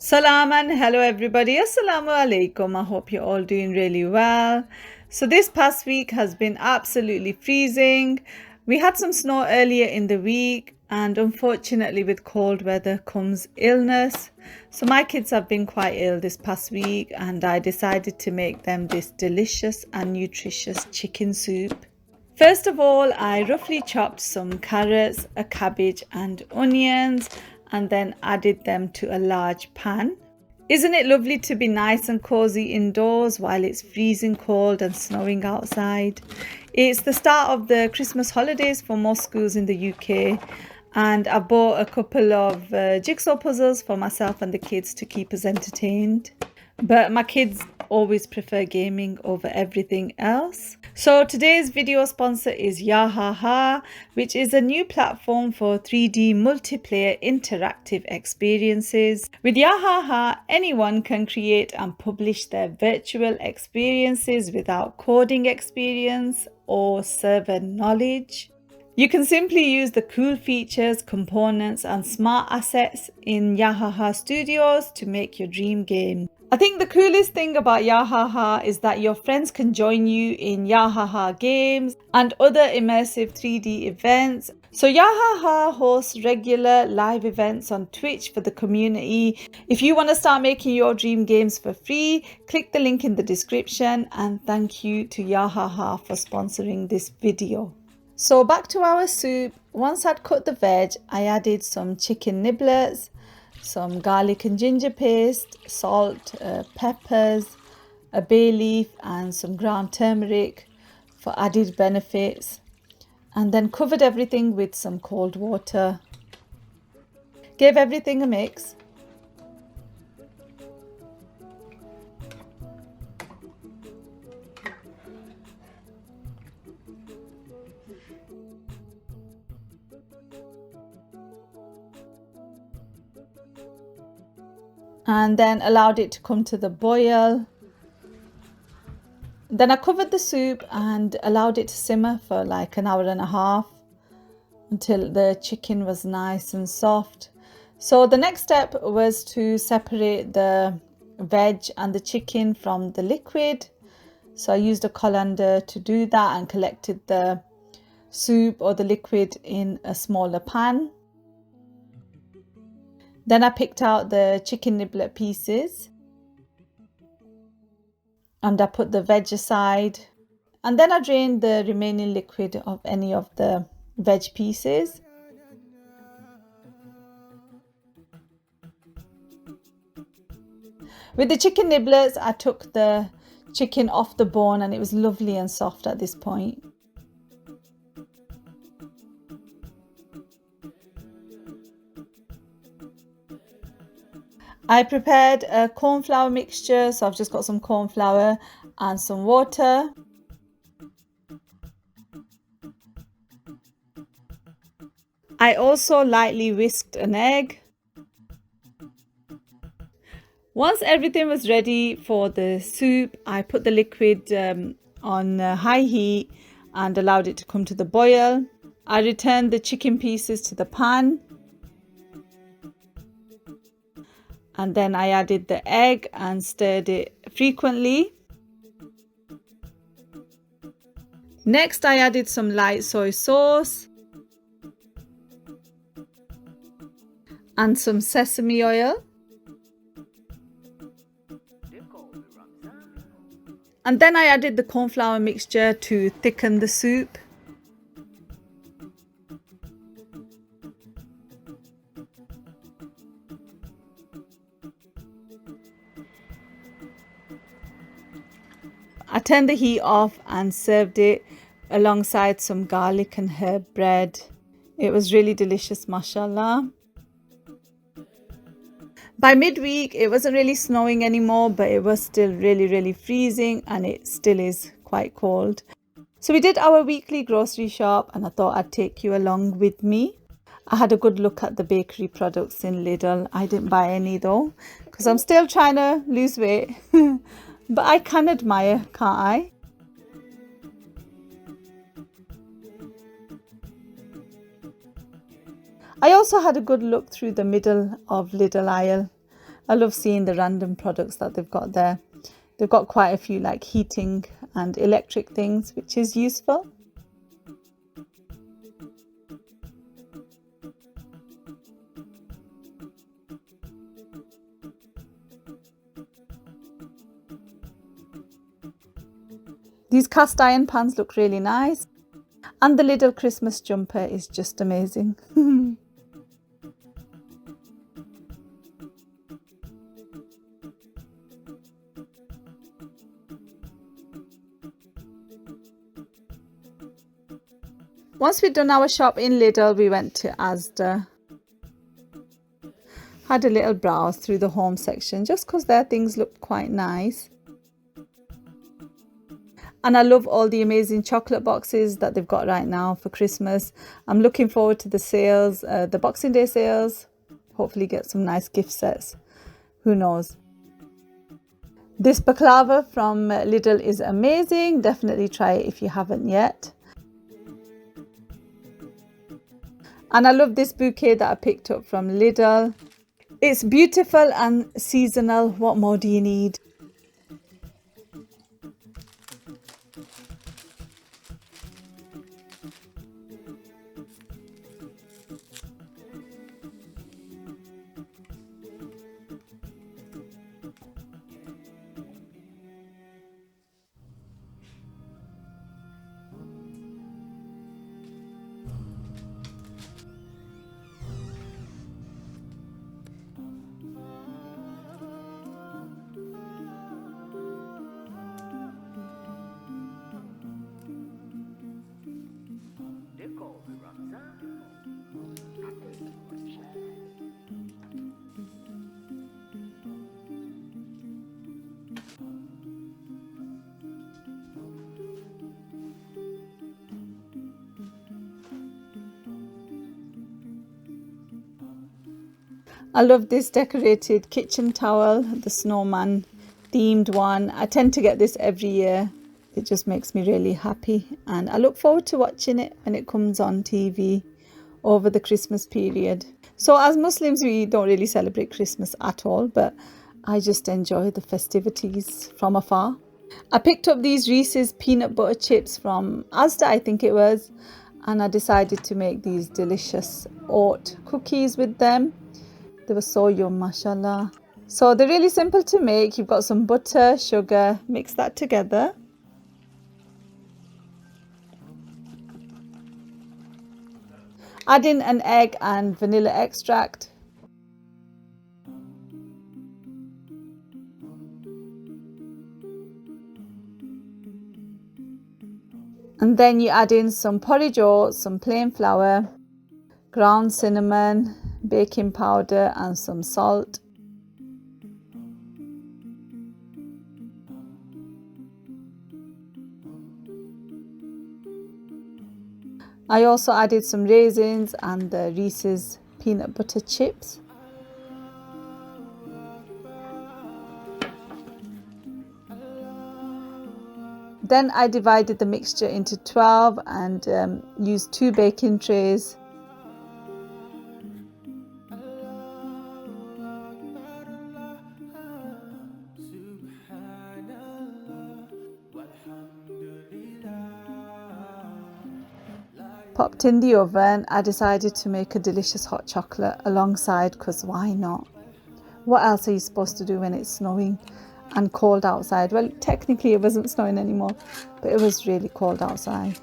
Salam and hello everybody. Assalamu alaikum. I hope you're all doing really well. So this past week has been absolutely freezing. We had some snow earlier in the week and unfortunately with cold weather comes illness. So my kids have been quite ill this past week and I decided to make them this delicious and nutritious chicken soup. First of all, I roughly chopped some carrots, a cabbage and onions and then added them to a large pan. Isn't it lovely to be nice and cozy indoors while it's freezing cold and snowing outside? It's the start of the Christmas holidays for most schools in the UK and I bought a couple of jigsaw puzzles for myself and the kids to keep us entertained. But my kids always prefer gaming over everything else. So today's video sponsor is Yahaha, which is a new platform for 3D multiplayer interactive experiences. With Yahaha, anyone can create and publish their virtual experiences without coding experience or server knowledge. You can simply use the cool features, components and smart assets in Yahaha Studios to make your dream game. I think the coolest thing about Yahaha is that your friends can join you in Yahaha games and other immersive 3D events. So Yahaha hosts regular live events on Twitch for the community. If you want to start making your dream games for free, click the link in the description, and thank you to Yahaha for sponsoring this video. So back to our soup. Once I'd cut the veg, I added some chicken niblets, some garlic and ginger paste, salt, peppers, a bay leaf and some ground turmeric for added benefits, and then covered everything with some cold water. Gave everything a mix. And then allowed it to come to the boil. Then I covered the soup and allowed it to simmer for like an hour and a half until the chicken was nice and soft. So the next step was to separate the veg and the chicken from the liquid. So I used a colander to do that and collected the soup or the liquid in a smaller pan. Then I picked out the chicken niblet pieces and I put the veg aside, and then I drained the remaining liquid of any of the veg pieces. With the chicken niblets, I took the chicken off the bone and it was lovely and soft at this point. I prepared a corn flour mixture, so I've just got some corn flour and some water. I also lightly whisked an egg. Once everything was ready for the soup, I put the liquid on high heat and allowed it to come to the boil. I returned the chicken pieces to the pan. And then I added the egg and stirred it frequently. Next, I added some light soy sauce and some sesame oil. And then I added the corn flour mixture to thicken the soup. I turned the heat off and served it alongside some garlic and herb bread. It was really delicious, mashallah. By midweek, it wasn't really snowing anymore, but it was still really freezing and it still is quite cold. So we did our weekly grocery shop and I thought I'd take you along with me. I had a good look at the bakery products in Lidl. I didn't buy any though, because I'm still trying to lose weight. But I can admire, can't I? I also had a good look through the middle of Lidl aisle, I love seeing the random products that they've got there. They've got quite a few like heating and electric things, which is useful. These cast iron pans look really nice. And the little Christmas jumper is just amazing. Once we'd done our shop in Lidl, we went to Asda. Had a little browse through the home section just because their things looked quite nice. And I love all the amazing chocolate boxes that they've got right now for Christmas. I'm looking forward to the sales, the Boxing Day sales. Hopefully get some nice gift sets. Who knows? This baklava from Lidl is amazing. Definitely try it if you haven't yet. And I love this bouquet that I picked up from Lidl. It's beautiful and seasonal. What more do you need? I love this decorated kitchen towel, the snowman themed one. I tend to get this every year. It just makes me really happy, and I look forward to watching it when it comes on TV over the Christmas period. So as Muslims, we don't really celebrate Christmas at all, but I just enjoy the festivities from afar. I picked up these Reese's peanut butter chips from Asda, I think it was, and I decided to make these delicious oat cookies with them. They were so yum, mashallah. So they're really simple to make. You've got some butter, sugar, mix that together. Add in an egg and vanilla extract. And then you add in some porridge oats, some plain flour, ground cinnamon, baking powder and some salt. I also added some raisins and the Reese's peanut butter chips. Then I divided the mixture into 12 and used 2 baking trays. Popped in the oven. I decided to make a delicious hot chocolate alongside, because why not? What else are you supposed to do when it's snowing and cold outside? Well, technically it wasn't snowing anymore, but it was really cold outside.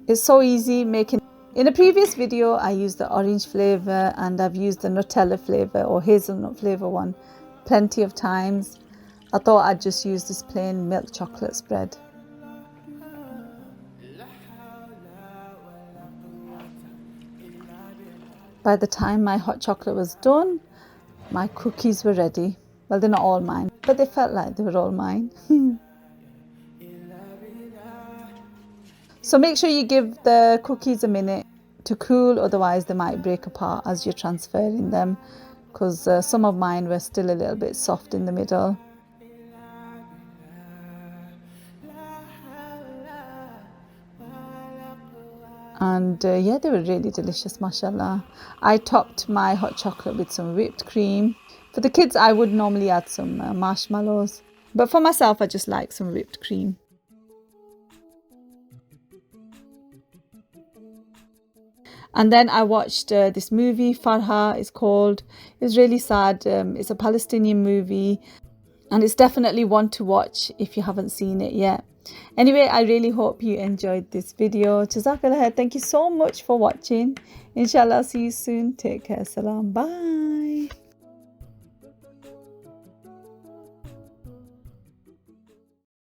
It's so easy making. In a previous video I used the orange flavour and I've used the Nutella flavour or hazelnut flavour one plenty of times. I thought I'd just use this plain milk chocolate spread. By the time my hot chocolate was done, my cookies were ready. Well, they're not all mine, but they felt like they were all mine. So make sure you give the cookies a minute to cool, otherwise they might break apart as you're transferring them, because some of mine were still a little bit soft in the middle. And yeah, they were really delicious, mashallah. I topped my hot chocolate with some whipped cream. For the kids, I would normally add some marshmallows, but for myself, I just like some whipped cream. And then I watched this movie, Farha it's called. It's really sad. It's a Palestinian movie, and it's definitely one to watch if you haven't seen it yet. Anyway, I really hope you enjoyed this video. Jazakallah khair. Thank you so much for watching. Inshallah, see you soon. Take care. Salam. Bye.